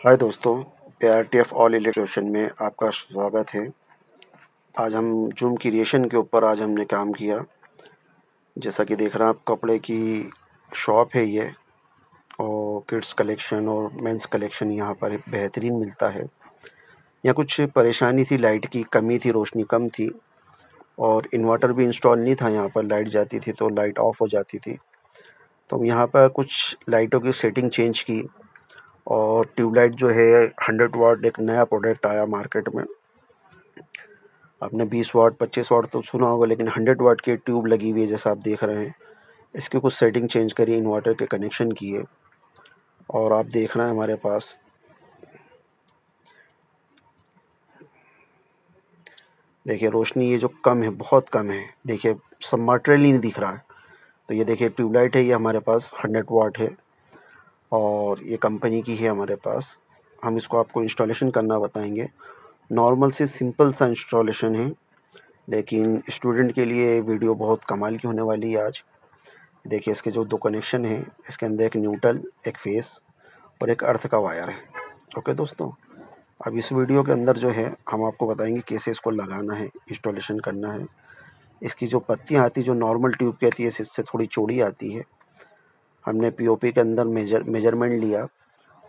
हाय दोस्तों, ARTF all electrician में आपका स्वागत है। आज हम जूम क्रिएशन के ऊपर आज हमने काम किया। जैसा कि देख रहे हैं आप, कपड़े की शॉप है ये, और किड्स कलेक्शन और मेंस कलेक्शन यहाँ पर बेहतरीन मिलता है। यहाँ कुछ परेशानी थी, लाइट की कमी थी, रोशनी कम थी और इन्वर्टर भी इंस्टॉल नहीं था। यहाँ पर लाइट जाती थी तो लाइट ऑफ हो जाती थी। तो हम यहाँ पर कुछ लाइटों की सेटिंग चेंज की और ट्यूबलाइट जो है 100 वाट एक नया प्रोडक्ट आया मार्केट में। आपने 20 वाट 25 वाट तो सुना होगा, लेकिन 100 वाट की ट्यूब लगी हुई है जैसा आप देख रहे हैं। इसकी कुछ सेटिंग चेंज करी, इन्वर्टर के कनेक्शन किए और आप देख रहे हैं हमारे पास देखिए रोशनी ये जो कम है, बहुत कम है। देखिए सब मटेरियल ही नहीं दिख रहा है। तो ये देखिए ट्यूबलाइट है, ये हमारे पास 100 वाट है और ये कंपनी की है हमारे पास। हम इसको आपको इंस्टॉलेशन करना बताएंगे। नॉर्मल से सिंपल सा इंस्टॉलेशन है, लेकिन स्टूडेंट के लिए वीडियो बहुत कमाल की होने वाली है आज। देखिए इसके जो दो कनेक्शन हैं, इसके अंदर एक न्यूट्रल, एक फेस और एक अर्थ का वायर है। ओके दोस्तों, अब इस वीडियो के अंदर जो है हम आपको बताएंगे कैसे इसको लगाना है, इंस्टॉलेशन करना है। इसकी जो पत्तियाँ आती है, जो नॉर्मल ट्यूब की आती है, इससे थोड़ी चौड़ी आती है। हमने पीओपी के अंदर मेजरमेंट लिया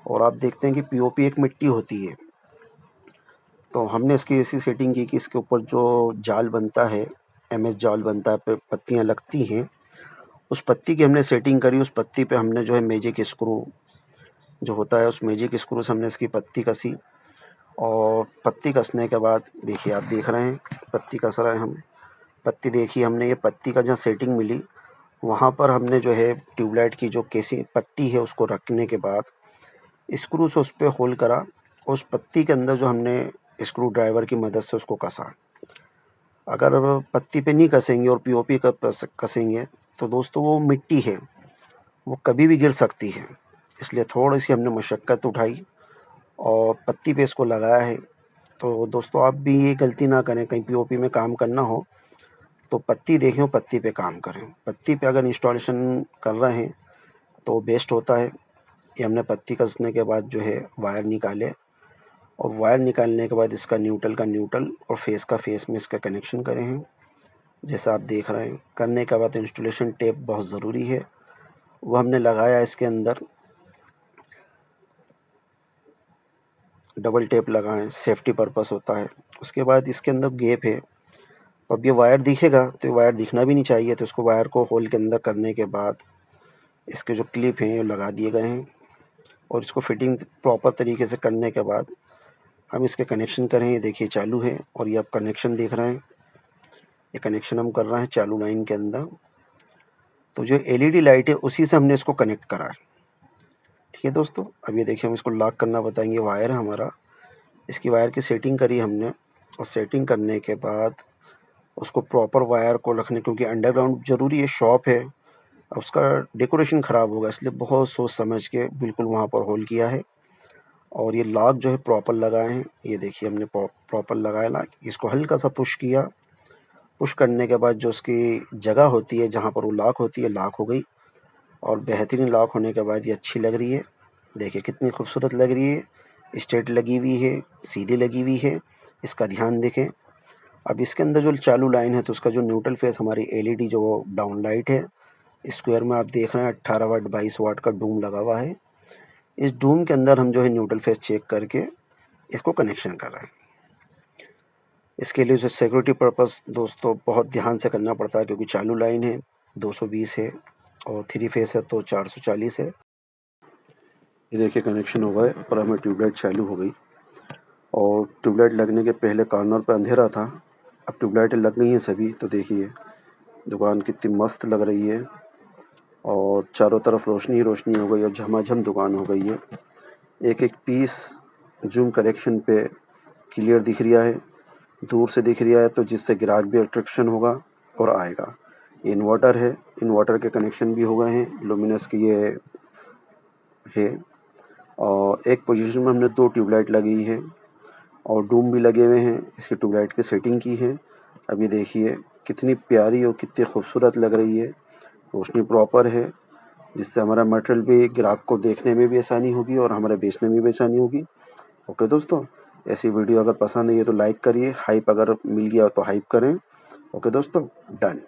और आप देखते हैं कि पीओपी एक मिट्टी होती है। तो हमने इसकी ऐसी सेटिंग की कि इसके ऊपर जो जाल बनता है, MS जाल बनता है, पत्तियाँ लगती हैं, उस पत्ती की हमने सेटिंग करी। उस पत्ती पे हमने जो है मैजिक स्क्रू जो होता है, उस मैजिक स्क्रू से हमने इसकी पत्ती कसी और पत्ती कसने के बाद देखिए आप देख रहे हैं पत्ती कस रहे हैं हम। पत्ती देखिए हमने, ये पत्ती का जहाँ सेटिंग मिली वहाँ पर हमने जो है ट्यूबलाइट की जो केसी पट्टी है उसको रखने के बाद स्क्रू से उस पर होल करा। उस पत्ती के अंदर जो हमने स्क्रू ड्राइवर की मदद से उसको कसा। अगर पत्ती पे नहीं कसेंगे और पीओपी का कसेंगे तो दोस्तों वो मिट्टी है, वो कभी भी गिर सकती है। इसलिए थोड़ी सी हमने मशक्क़त उठाई और पत्ती पे इसको लगाया है। तो दोस्तों आप भी ये गलती ना करें, कहीं पीओपी में काम करना हो तो पत्ती देखें और पत्ती पे काम करें। पत्ती पे अगर इंस्टॉलेशन कर रहे हैं तो बेस्ट होता है। ये हमने पत्ती कसने के बाद जो है वायर निकाले और वायर निकालने के बाद इसका न्यूट्रल का न्यूट्रल और फेस का फेस में इसका कनेक्शन करे हैं जैसा आप देख रहे हैं। करने के बाद इंस्टॉलेशन टेप बहुत ज़रूरी है, वो हमने लगाया। इसके अंदर डबल टेप लगाएं, सेफ्टी पर्पस होता है। उसके बाद इसके अंदर गैप है, तो अब ये वायर दिखेगा तो ये वायर दिखना भी नहीं चाहिए। तो इसको वायर को होल के अंदर करने के बाद इसके जो क्लिप हैं ये लगा दिए गए हैं और इसको फिटिंग प्रॉपर तरीके से करने के बाद हम इसके कनेक्शन करें। ये देखिए चालू है और ये आप कनेक्शन देख रहे हैं, ये कनेक्शन हम कर रहे हैं चालू लाइन के अंदर। तो जो LED लाइट है उसी से हमने इसको कनेक्ट करा है। ठीक है दोस्तों, अब ये देखिए हम इसको लॉक करना बताएंगे। वायर है हमारा, इसकी वायर की सेटिंग करी हमने और सेटिंग करने के बाद उसको प्रॉपर वायर को रखने, क्योंकि अंडरग्राउंड ज़रूरी है, शॉप है, अब उसका डेकोरेशन ख़राब होगा, इसलिए बहुत सोच समझ के बिल्कुल वहाँ पर होल किया है। और ये लॉक जो है प्रॉपर लगाए हैं। ये देखिए हमने प्रॉपर लगाया लॉक। इसको हल्का सा पुश किया, पुश करने के बाद जो उसकी जगह होती है जहाँ पर वो लॉक होती है, लॉक हो गई और बेहतरीन लॉक होने के बाद ये अच्छी लग रही है। देखिए कितनी खूबसूरत लग रही है, स्ट्रेट लगी हुई है, सीधी लगी हुई है, इसका ध्यान देखें। अब इसके अंदर जो चालू लाइन है तो उसका जो न्यूट्रल फेस हमारी LED जो डाउन लाइट है, स्क्वायर में आप देख रहे हैं 18 वाट 22 वाट का डूम लगा हुआ है। इस डूम के अंदर हम जो है न्यूट्रल फेस चेक करके इसको कनेक्शन कर रहे हैं। इसके लिए जो सिक्योरिटी पर्पस दोस्तों बहुत ध्यान से करना पड़ता है, क्योंकि चालू लाइन है 220 है और 3 फेस है तो 440 है। ये देखिए कनेक्शन हो गए और हमें ट्यूबलाइट चालू हो गई। और ट्यूबलाइट लगने के पहले कॉर्नर पर अंधेरा था, अब ट्यूबलाइटें लग गई हैं सभी। तो देखिए दुकान कितनी मस्त लग रही है और चारों तरफ रोशनी ही रोशनी हो गई और झमाझम दुकान हो गई है। एक एक पीस जूम करेक्शन पे क्लियर दिख रहा है, दूर से दिख रहा है, तो जिससे ग्राहक भी अट्रैक्शन होगा और आएगा। ये इन्वर्टर है, इन्वर्टर के कनेक्शन भी हो गए हैं, लुमिनस की ये है। और एक पोजीशन में हमने 2 ट्यूबलाइट लगी है और डूम भी लगे हुए हैं। इसकी ट्यूबलाइट की सेटिंग की है। अब ये देखिए कितनी प्यारी और कितनी खूबसूरत लग रही है, रोशनी प्रॉपर है जिससे हमारा मटेरियल भी ग्राहक को देखने में भी आसानी होगी और हमारे बेचने में भी आसानी होगी। ओके दोस्तों, ऐसी वीडियो अगर पसंद आई है तो लाइक करिए, हाइप अगर मिल गया तो हाइप करें। ओके दोस्तों, डन।